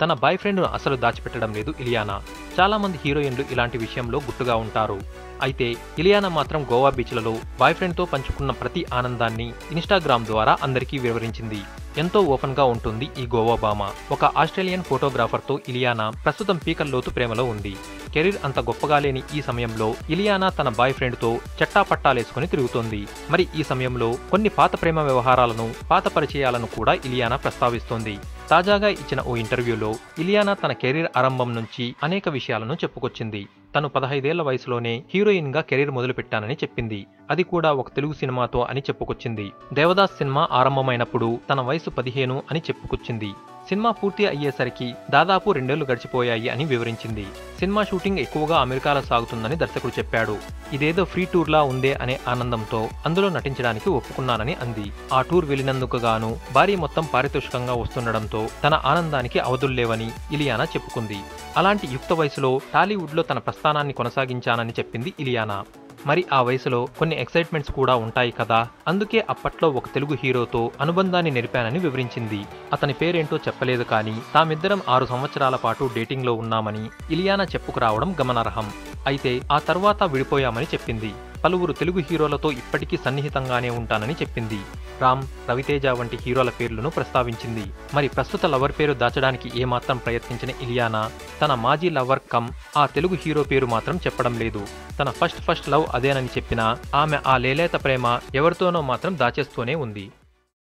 తన బాయ్ ఫ్రెండ్ను అసలు దాచిపెట్టడం లేదు ఇలియానా. చాలా మంది హీరోయిన్లు ఇలాంటి విషయంలో గుట్టుగా ఉంటారు. అయితే ఇలియానా మాత్రం గోవా బీచ్లలో బాయ్ ఫ్రెండ్తో పంచుకున్న ప్రతి ఆనందాన్ని ఇన్స్టాగ్రామ్ ద్వారా అందరికీ వివరించింది. ఎంతో ఓపెన్ గా ఉంటుంది ఈ గోవా భామ. ఒక ఆస్ట్రేలియన్ ఫోటోగ్రాఫర్తో ఇలియానా ప్రస్తుతం పీకల్లోతు ప్రేమలో ఉంది. కెరీర్ అంత గొప్పగా లేని ఈ సమయంలో ఇలియానా తన బాయ్ ఫ్రెండ్తో చట్టాపట్టాలేసుకుని తిరుగుతోంది. మరి ఈ సమయంలో కొన్ని పాత ప్రేమ వ్యవహారాలను, పాత పరిచయాలను కూడా ఇలియానా ప్రస్తావిస్తోంది. తాజాగా ఇచ్చిన ఓ ఇంటర్వ్యూలో ఇలియానా తన కెరీర్ ఆరంభం నుంచి అనేక విషయాలను చెప్పుకొచ్చింది. తను 15 ఏళ్ల వయసులోనే హీరోయిన్ గా కెరీర్ మొదలుపెట్టానని చెప్పింది. అది కూడా ఒక తెలుగు సినిమాతో అని చెప్పుకొచ్చింది. దేవదాస్ సినిమా ఆరంభమైనప్పుడు తన వయసు 15 అని చెప్పుకొచ్చింది. సినిమా పూర్తి అయ్యేసరికి దాదాపు 2 ఏళ్లు గడిచిపోయాయి అని వివరించింది. సినిమా షూటింగ్ ఎక్కువగా అమెరికాలో సాగుతుందని దర్శకుడు చెప్పాడు. ఇదేదో ఫ్రీ టూర్ లా ఉందే అనే ఆనందంతో అందులో నటించడానికి ఒప్పుకున్నానని అంది. ఆ టూర్ వెళ్లినందుకు గాను భారీ మొత్తం పారితోషికంగా వస్తుండడంతో తన ఆనందానికి అవధుల్లేవని ఇలియానా చెప్పుకుంది. అలాంటి యుక్త వయసులో టాలీవుడ్ లో తన ప్రస్థానాన్ని కొనసాగించానని చెప్పింది ఇలియానా. మరి ఆ వయసులో కొన్ని ఎక్సైట్మెంట్స్ కూడా ఉంటాయి కదా, అందుకే అప్పట్లో ఒక తెలుగు హీరోతో అనుబంధాన్ని నెరిపానని వివరించింది. అతని పేరేంటో చెప్పలేదు కానీ తామిద్దరం 6 సంవత్సరాల పాటు డేటింగ్ లో ఉన్నామని ఇలియానా చెప్పుకురావడం గమనార్హం. అయితే ఆ తర్వాత విడిపోయామని చెప్పింది. పలువురు తెలుగు హీరోలతో ఇప్పటికీ సన్నిహితంగానే ఉంటానని చెప్పింది. రామ్, రవితేజ వంటి హీరోల పేర్లను ప్రస్తావించింది. మరి ప్రస్తుత లవర్ పేరు దాచడానికి ఏమాత్రం ప్రయత్నించిన ఇలియానా తన మాజీ లవర్ కమ్ ఆ తెలుగు హీరో పేరు మాత్రం చెప్పడం లేదు. తన ఫస్ట్ లవ్ అదేనని చెప్పినా ఆమె ఆ లేలేత ప్రేమ ఎవరితోనో మాత్రం దాచేస్తూనే ఉంది.